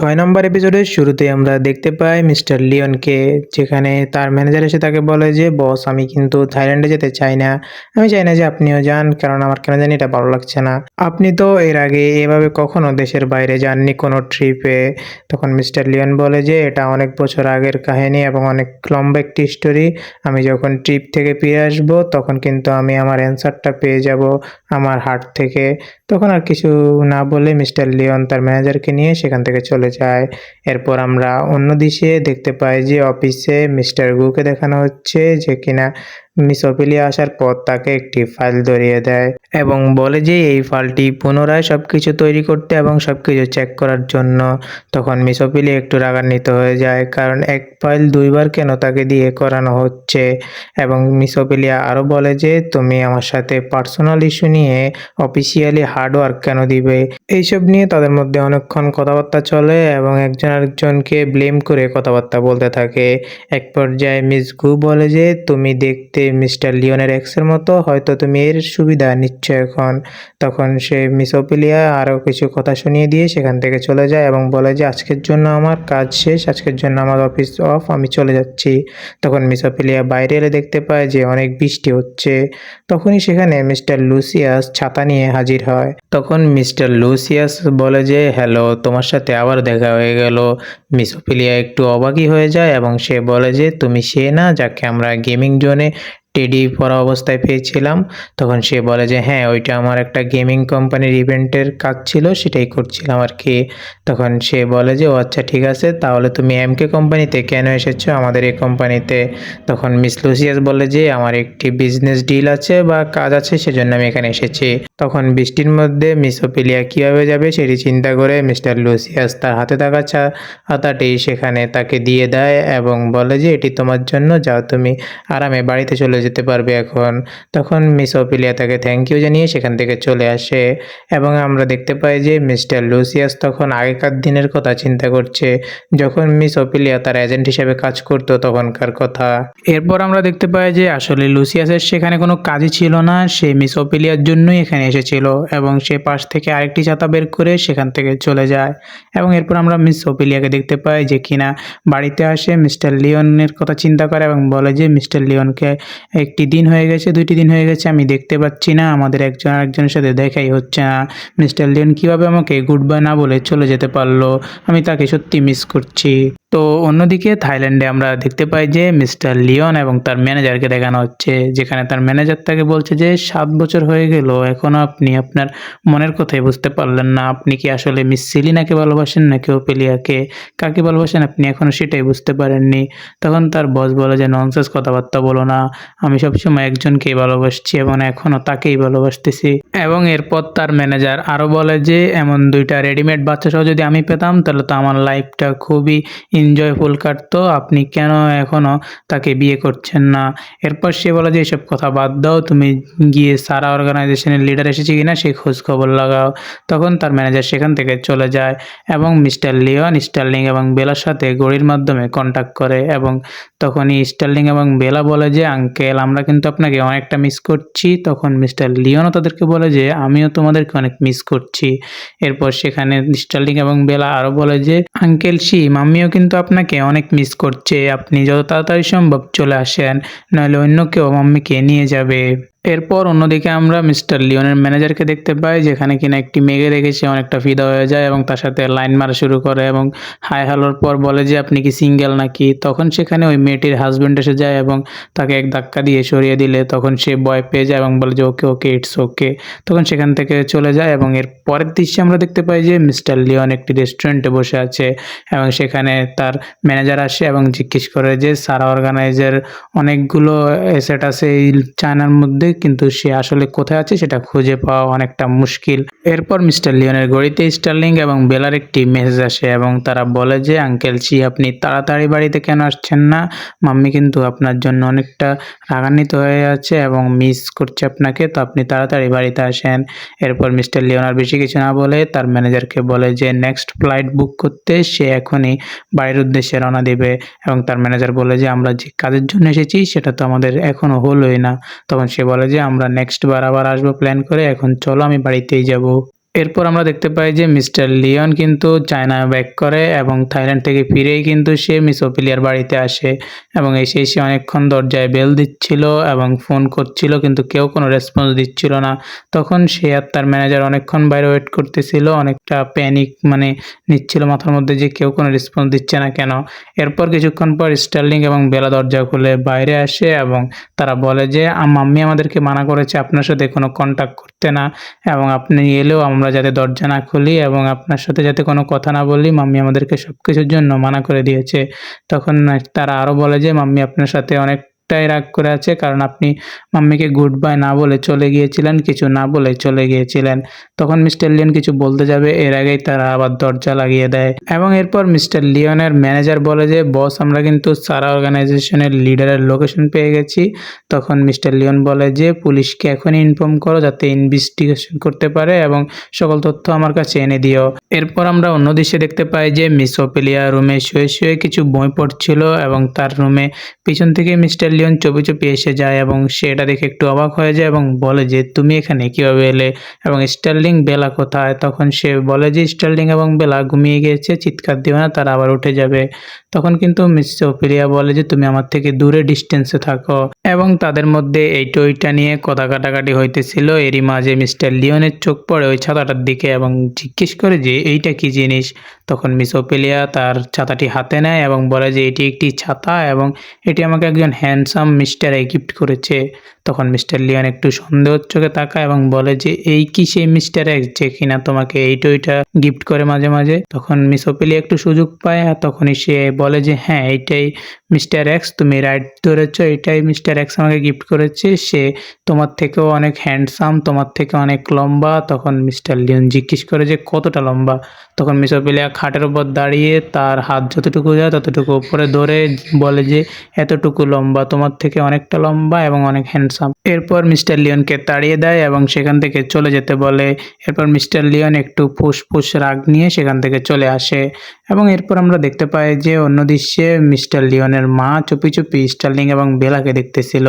৬ নম্বর এপিসোডের শুরুতে আমরা দেখতে পাই মিস্টার লিওনকে, যেখানে তার ম্যানেজার এসে তাকে বলে যে, "বস, আমি কিন্তু থাইল্যান্ডে যেতে চাই না। আমি চাই না যে আপনিও যান, কারণ আমার কেন জানি এটা ভালো লাগছে না। আপনি তো এর আগে এভাবে কখনো দেশের বাইরে যাননি কোনো ট্রিপে।" তখন মিস্টার লিওন বলে যে, "এটা অনেক বছর আগের কাহিনী এবং অনেক লম্বা একটি স্টোরি। আমি যখন ট্রিপ থেকে ফিরে আসবো, তখন কিন্তু আমি আমার অ্যান্সারটা পেয়ে যাবো আমার হার্ট থেকে।" তখন আর কিছু না বলে মিস্টার লিওন তার ম্যানেজারকে নিয়ে সেখান থেকে চলে যায়। এরপর আমরা অন্য দৃশ্যে দেখতে পাই যে অফিসে মিস্টার গুকে দেখানো হচ্ছে, যে কিনা মিস অপিলিয়া আসার পর তাকে একটি ফাইল ধরিয়ে দেয় এবং বলে যে এই ফাইলটি পুনরায় সবকিছু তৈরি করতে এবং সবকিছু চেক করার জন্য। তখন মিস অপিলিয়া একটু রাগান্বিত হয়ে যায়, কারণ এক ফাইল দুইবার কেন তাকে দিয়ে করানো হচ্ছে। এবং মিস অপিলিয়া আরও বলে যে, "তুমি আমার সাথে পার্সোনাল ইস্যু নিয়ে অফিসিয়ালি হার্ড ওয়ার্ক কেন দিবে?" এইসব নিয়ে তাদের মধ্যে অনেকক্ষণ কথাবার্তা চলে এবং একজন আরেকজনকে ব্লেম করে কথাবার্তা বলতে থাকে। এক পর্যায়ে মিস গু বলে যে, "তুমি দেখতে মিস্টার লিওনের এক্সের মতো, হয়তো তুমি এর সুবিধা নিচ্ছ এখন।" তখন সে মিস অপিলিয়া আরও কিছু কথা শুনিয়ে দিয়ে সেখান থেকে চলে যায় এবং বলে যে, "আজকের জন্য আমার কাজ শেষ, আজকের জন্য আমার অফিস অফ, আমি চলে যাচ্ছি।" তখন মিস অপিলিয়া বাইরে এলে দেখতে পায় যে অনেক বৃষ্টি হচ্ছে। তখনই সেখানে মিস্টার লুসিয়াস ছাতা নিয়ে হাজির হয়। তখন মিস্টার লুসিয়াস বলে যে, "হ্যালো, তোমার সাথে আবার দেখা হয়ে গেল।" মিস অপিলিয়া একটু অবাকই হয়ে যায় এবং সে বলে যে, "তুমি সে না যাকে আমরা গেমিং জোনে টেডি পরা অবস্থায় পেয়েছিলাম?" তখন সে বলে যে, "হ্যাঁ, ওইটা আমার একটা গেমিং কোম্পানির ইভেন্টের কাজ ছিল, সেটাই করছিলাম আর কি।" তখন সে বলে যে, "ও আচ্ছা, ঠিক আছে, তাহলে তুমি এমকে কোম্পানিতে কেন এসেছো, আমাদের এই কোম্পানিতে?" তখন মিস লুসিয়াস বলে যে, "আমার একটি বিজনেস ডিল আছে বা কাজ আছে, সেজন্য আমি এখানে এসেছি।" তখন বৃষ্টির মধ্যে মিস অপিলিয়া কীভাবে যাবে সেটি চিন্তা করে মিস্টার লুসিয়াস তার হাতে থাকা ছাতাটি সেখানে তাকে দিয়ে দেয় এবং বলে যে, "এটি তোমার জন্য, যাও, তুমি আরামে বাড়িতে চলে যেতে পারবে এখন।" তখন মিস অপিলিয়া তাকে থ্যাংক ইউ জানিয়ে সেখান থেকে চলে আসে এবং আমরা দেখতে পাই যে মিস্টার লুসিয়াস তখন আগেকার দিনের কথা চিন্তা করছে, যখন মিস অপিলিয়া তার এজেন্ট হিসেবে কাজ করতো তখনকার কথা। এরপর আমরা দেখতে পাই যে আসলে লুসিয়াসের সেখানে কোনো কাজই ছিল না, সে মিস অপিলিয়ার জন্যই এখানে এসেছিল এবং সে পাশ থেকে আরেকটি ছাতা বের করে সেখান থেকে চলে যায়। এবং এরপর আমরা মিস অপিলিয়াকে দেখতে পাই যে কিনা বাড়িতে আসে, মিস্টার লিওনের কথা চিন্তা করে এবং বলে যে, "মিস্টার লিওনকে একটি দিন হয়ে গেছে, 2টি দিন হয়ে গেছে, আমি দেখতে পাচ্ছি না, আমাদের একজন আরেকজনের সাথে দেখাই হচ্ছে না। মিস্টার লিওন কীভাবে আমাকে গুড বাই না বলে চলে যেতে পারলো, আমি তাকে সত্যি মিস করছি।" তো অন্যদিকে থাইল্যান্ডে আমরা দেখতে পাই যে মিস্টার লিওন এবং তার ম্যানেজারকে দেখানো হচ্ছে, যেখানে তার ম্যানেজার তাকে বলছে যে, "7 বছর হয়ে গেল, এখনও আপনি আপনার মনের কথাই বুঝতে পারলেন না। আপনি কি আসলে মিস সেলিনাকে ভালোবাসেন নাকি অপিলিয়াকে? কাকে ভালোবাসেন আপনি এখনও সেটাই বুঝতে পারেননি।" তখন তার বস বলে যে, "ননসেন্স কথাবার্তা বলো না, আমি সবসময় একজনকেই ভালোবাসছি এবং এখনও তাকেই ভালোবাসতেছি।" এবং এরপর তার ম্যানেজার আরও বলে যে, "এমন 2টা রেডিমেড বাচ্চাসহ যদি আমি পেতাম, তাহলে তো আমার লাইফটা খুবই এনজয়ফুল কাটতো। আপনি কেন এখনও তাকে বিয়ে করছেন না?" এরপর সে বলে যে, "এসব কথা বাদ দাও, তুমি গিয়ে সারা অর্গানাইজেশনের লিডার এসেছে কিনা সেই খোঁজ খবর লাগাও।" তখন তার ম্যানেজার সেখান থেকে চলে যায় এবং মিস্টার লিওন, স্টার্লিং এবং বেলার সাথে ঘড়ির মাধ্যমে কন্ট্যাক্ট করে এবং তখনই স্টার্লিং এবং বেলা বলে যে, "আঙ্কেল, আমরা কিন্তু আপনাকে অনেকটা মিস করছি।" তখন মিস্টার লিওনও তাদেরকে বলে যে, "আমিও তোমাদেরকে অনেক মিস করছি।" এরপর সেখানে স্টার্লিং এবং বেলা আরও বলে যে, "আঙ্কেল শিম, আমিও কিন্তু আপনাকে অনেক মিস করছে। আপনি যত তাড়াতাড়ি সম্ভব চলে আসেন, নইলে অন্য কেউ মাম্মিকে নিয়ে যাবে।" এরপর অন্যদিকে আমরা মিস্টার লিওনের ম্যানেজারকে দেখতে পাই, যেখানে কিনা একটি মেয়েকে দেখে সে অনেকটা ফিদা হয়ে যায় এবং তার সাথে লাইন মারা শুরু করে এবং হাই হ্যালোর পর বলে যে, "আপনি কি সিঙ্গেল নাকি?" তখন সেখানে ওই মেয়েটির হাজব্যান্ড এসে যায় এবং তাকে এক ধাক্কা দিয়ে সরিয়ে দিলে তখন সে ভয় পেয়ে যায় এবং বলে যে, "ওকে, ওকে, ইটস ওকে।" তখন সেখান থেকে চলে যায় এবং এর পরের দৃশ্যে আমরা দেখতে পাই যে মিস্টার লিওন একটি রেস্টুরেন্টে বসে আছে এবং সেখানে তার ম্যানেজার আসে এবং জিজ্ঞেস করে যে, "সারা অর্গানাইজের অনেকগুলো অ্যাসেট আছে এই চায়নার মধ্যে, কিন্তু সে আসলে কোথায় আছে সেটা খুঁজে পাওয়া অনেকটা মুশকিল।" এরপর মিস্টার লিওনের ঘড়িতে স্টার্লিং এবং বেলার একটি মেসেজ আসে এবং তারা বলে যে, "আঙ্কেল চি, আপনি তাড়াতাড়ি বাড়িতে কেন আসছেন না? মাম্মি কিন্তু আপনার জন্য অনেকটা রাগান্বিত হয়ে আছে এবং মিস করছে আপনাকে, তো আপনি তাড়াতাড়ি বাড়িতে আসেন।" এরপর মিস্টার লিওন আর বেশি কিছু না বলে তার ম্যানেজারকে বলে যে নেক্সট ফ্লাইট বুক করতে, সে এখনই বাড়ির উদ্দেশ্যে রওনা দেবে এবং তার ম্যানেজার বলে যে, "আমরা যে কাজের জন্য এসেছি সেটা তো আমাদের এখনও হলোই না।" তখন সে বলে যে, "আমরা নেক্সট বার আবার আসবো প্ল্যান করে, এখন চলো আমি বাড়িতেই যাব।" এরপর আমরা দেখতে পাই যে মিস্টার লিওন কিন্তু চায়না ব্যাক করে এবং থাইল্যান্ড থেকে ফিরেই কিন্তু সে মিস ওফেলিয়ার বাড়িতে আসে এবং এসে অনেকক্ষণ দরজায় বেল দিচ্ছিল এবং ফোন করছিল কিন্তু কেউ কোনো রেসপন্স দিচ্ছিল না। তখন সে আর তার ম্যানেজার অনেকক্ষণ বাইরে ওয়েট করতেছিল, অনেকটা প্যানিক নিচ্ছিল মাথার মধ্যে যে কেউ কোনো রেসপন্স দিচ্ছে না কেন। এরপর কিছুক্ষণ পর স্টার্লিং এবং বেলা দরজা খুলে বাইরে আসে এবং তারা বলে যে মাম্মি আমাদেরকে মানা করেছে আপনার সাথে কোনো কন্ট্যাক্ট করতে না এবং আপনি এলেও আমরা যাতে দরজা না খুলি এবং আপনার সাথে যাতে কোনো কথা না বলি, মাম্মি আমাদেরকে সবকিছুর জন্য মানা করে দিয়েছে। তখন তারা আরও বলে যে মাম্মি আপনার সাথে অনেকটাই রাগ করে আছে কারণ আপনি মাম্মিকে গুড বাই না বলে চলে গিয়েছিলেন, কিছু না বলে চলে গিয়েছিলেন। তখন মিস্টার লিওন কিছু বলতে যাবে এর আগেই তারা আবার দরজা লাগিয়ে দেয় এবং এরপর মিস্টার লিওনের ম্যানেজার বলে যে বস আমরা কিন্তু সারা অর্গানাইজেশনের লিডারের লোকেশন পেয়ে গেছি। তখন মিস্টার লিওন বলে যে পুলিশকে এখনই ইনফর্ম করো যাতে ইনভেস্টিগেশন করতে পারে এবং সকল তথ্য আমার কাছে এনে দিও। এরপর আমরা অন্য দৃশ্যে দেখতে পাই যে মিস ওফেলিয়া রুমে শুয়ে শুয়ে কিছু বই পড়ছিল এবং তার রুমে পিছন থেকে মিস্টার লিওন চুপি চুপি এসে যায় এবং সে এটা দেখে একটু অবাক হয়ে যায় এবং বলে যে তুমি এখানে কিভাবে এলে এবং স্টার্লিং বেলা কোথায়। তখন সে বলে যে স্টার্লিং এবং বেলা ঘুমিয়ে গিয়েছে, চিৎকার দিও না, তারা আবার উঠে যাবে। তখন কিন্তু মিস ওফেলিয়া বলে যে তুমি আমার থেকে দূরে ডিস্টেন্সে থাকো এবং তাদের মধ্যে এইটা ওইটা নিয়ে কথা কাটাকাটি হইতেছিল। এরই মাঝে মিস্টার লিওনের চোখ পড়ে ওই ছাতাটার দিকে এবং জিজ্ঞেস করে যে এইটা কি জিনিস। তখন মিস ওফেলিয়া তার ছাতাটি হাতে নেয় এবং বলে যে এটি একটি ছাতা এবং এটি আমাকে একজন হ্যান্ডসাম মিস্টার গিফট করেছে। তখন মিস্টার লিওন একটু সন্দেহ চোখে তাকায় এবং বলে যে এই কি সেই মিস্টার এক্স যে কিনা তোমাকে এইটা ওইটা গিফট করে মাঝে মাঝে। তখন মিস ওফেলিয়া একটু সুযোগ পায় আর তখনই সে বলে যে হ্যাঁ এইটাই মিস্টার এক্স, তুমি রাইট ধরেছ, এটাই মিস্টার এক্স আমাকে গিফট করেছে। সে তোমার থেকেও অনেক হ্যান্ডসাম, তোমার থেকে অনেক লম্বা। তখন মিস্টার লিওন জিজ্ঞেস করে যে কতটা লম্বা। তখন মিস ওফেলিয়া খাটের উপর দাঁড়িয়ে তার হাত যতটুকু যায় ততটুকু উপরে ধরে বলে যে এতটুকু লম্বা, তোমার থেকে অনেকটা লম্বা এবং অনেক হ্যান্ডসাম। এরপর মিস্টার লিওনকে তাড়িয়ে দেয় এবং সেখান থেকে চলে যেতে বলে। এরপর মিস্টার লিওন একটু ফুসফুস রাগ নিয়ে সেখান থেকে চলে আসে এবং এরপর আমরা দেখতে পাই যে অন্য দৃশ্যে মিস্টার লিওনের মা চুপি চুপি স্টার্লিং এবং বেলাকে দেখতেছিল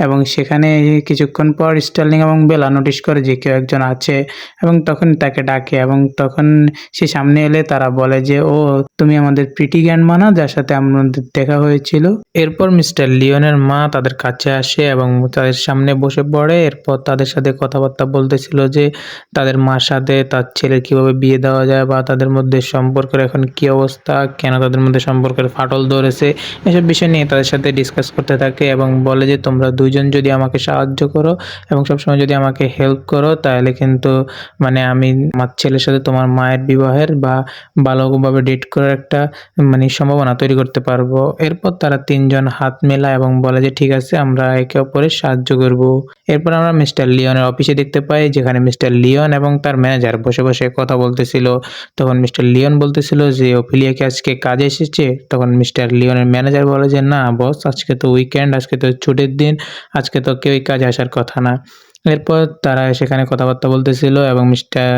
এবং সেখানে কিছুক্ষণ পর স্টার্লিং এবং বেলা নোটিশ করে যে কেউ একজন আছে এবং তখন তাকে ডাকে এবং তখন সে সামনে এলে তারা বলে যে ও তুমি আমাদের প্রিটি গ্র্যান্ডমা না যার সাথে আমাদের দেখা হয়েছিল। এরপর মিস্টার লিওনের মা তাদের কাছে আসে এবং তাদের সামনে বসে পড়ে। এরপর তাদের সাথে কথাবার্তা বলতেছিল যে তাদের মার সাথে তার ছেলের কিভাবে বিয়ে দেওয়া যায় বা তাদের মধ্যে সম্পর্কের এখন কি অবস্থা, কেন তাদের মধ্যে সম্পর্কের ফাটল ধরেছে, এসব বিষয় নিয়ে তাদের সাথে ডিসকাস করতে থাকে এবং বলে যে তোমরা দুইজন যদি আমাকে সাহায্য করো এবং সবসময় যদি আমাকে হেল্প করো তাহলে কিন্তু আমি আমার ছেলের সাথে তোমার মায়ের বিবাহের বা ভালোভাবে ডেট করার একটা সম্ভাবনা তৈরি করতে পারবো। এরপর তারা তিনজন হাত মেলায় এবং বলে যে ঠিক আছে আমরা একে অপরের সাহায্য করব। এরপর আমরা মিস্টার লিওনের অফিসে দেখতে পাই যেখানে মিস্টার লিওন এবং তার ম্যানেজার বসে বসে কথা বলতেছিল। তখন মিস্টার লিওন বলতেছিল যে ওফেলিয়া কি আজকে কাজে এসেছে। তখন মিস্টার লিওনের ম্যানেজার বলে যে না বস, আজকে তো উইকেন্ড, আজকে তো ছুটির দিন, আজকে তো কেউই কাজে আসার কথা না। এরপর তারা সেখানে কথাবার্তা বলতেছিল এবং মিস্টার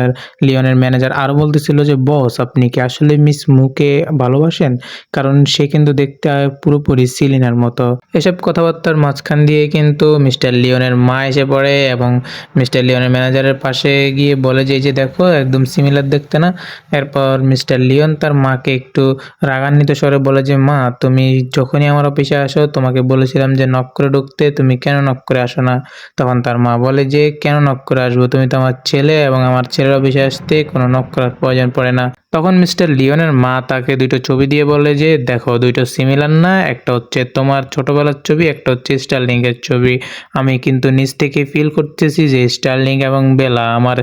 লিওনের ম্যানেজার আরও বলতেছিল যে বস আপনি কি আসলে মিস মুকে ভালোবাসেন, কারণ সে কিন্তু দেখতে পুরোপুরি সিলিনার মতো। এসব কথাবার্তার মাঝখান দিয়ে কিন্তু মিস্টার লিওনের মা এসে পড়ে এবং মিস্টার লিওনের ম্যানেজারের পাশে গিয়ে বলে যে এই যে দেখো একদম সিমিলার দেখতে না। এরপর মিস্টার লিওন তার মাকে একটু রাগান্বিত স্বরে বলে যে মা তুমি যখনই আমার অফিসে আসো তোমাকে বলেছিলাম যে নক করে ঢুকতে, তুমি কেন নক করে আসো না। তখন তার মা বলে যে কেন নক করে আসবো, তুমি তো আমার ছেলে এবং আমার ছেলের অফিসে আসতে কোনো নক করার প্রয়োজন পড়ে না। তখন মিস্টার লিওনের মা তাকে দুটো ছবি দিয়ে বলে যে দেখো দুইটো সিমিলার না, একটা হচ্ছে তোমার ছোটবেলার ছবি, একটা হচ্ছে স্টার্লিং এর ছবি। আমি কিন্তু নিজ থেকে ফিল করতেছি যে স্টার্লিং এবং বেলা আমার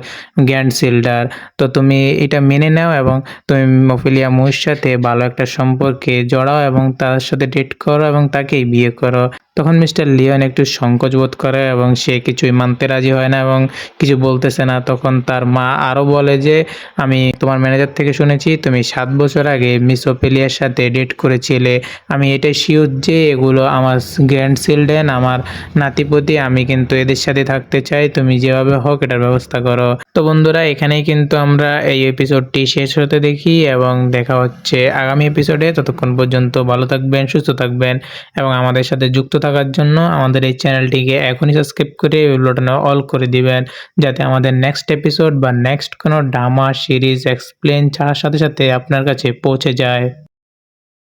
গ্র্যান্ড চিল্ডার। তো তুমি এটা মেনে নাও এবং তুমি ওফেলিয়া মুর সাথে ভালো একটা সম্পর্কে জড়াও এবং তার সাথে ডেট করো এবং তাকেই বিয়ে করো। তখন মিস্টার লিওন একটু সংকোচ বোধ করে এবং সে কিছুই মানতে রাজি হয় না এবং কিছু বলতেছে না। তখন তার মা আরও বলে যে আমি তোমার ম্যানেজার থেকে শুনেছি তুমি 7 বছর আগে মিস ওফেলিয়ার সাথে ডেট করেছিলে। আমি এটাই শিওর যে এগুলো আমার গ্র্যান্ডচিলড্রেন, আমার নাতিপুতি। আমি কিন্তু এদের সাথে থাকতে চাই। তুমি যেভাবে হোক এটার ব্যবস্থা করো। তো বন্ধুরা, এখানেই কিন্তু আমরা এই এপিসোডটি শেষ হতে দেখি এবং দেখা হচ্ছে আগামী এপিসোডে। ততক্ষণ পর্যন্ত ভালো থাকবেন, সুস্থ থাকবেন এবং আমাদের সাথে যুক্ত থাকার জন্য আমাদের এই চ্যানেলটিকে এখনই সাবস্ক্রাইব করে বেল বাটনে অল করে দিবেন, যাতে আমাদের নেক্সট এপিসোড বা নেক্সট কোনো ড্রামা সিরিজ এক্সপ্লেন ছাড়ার সাথে সাথে আপনার কাছে পৌঁছে যায়।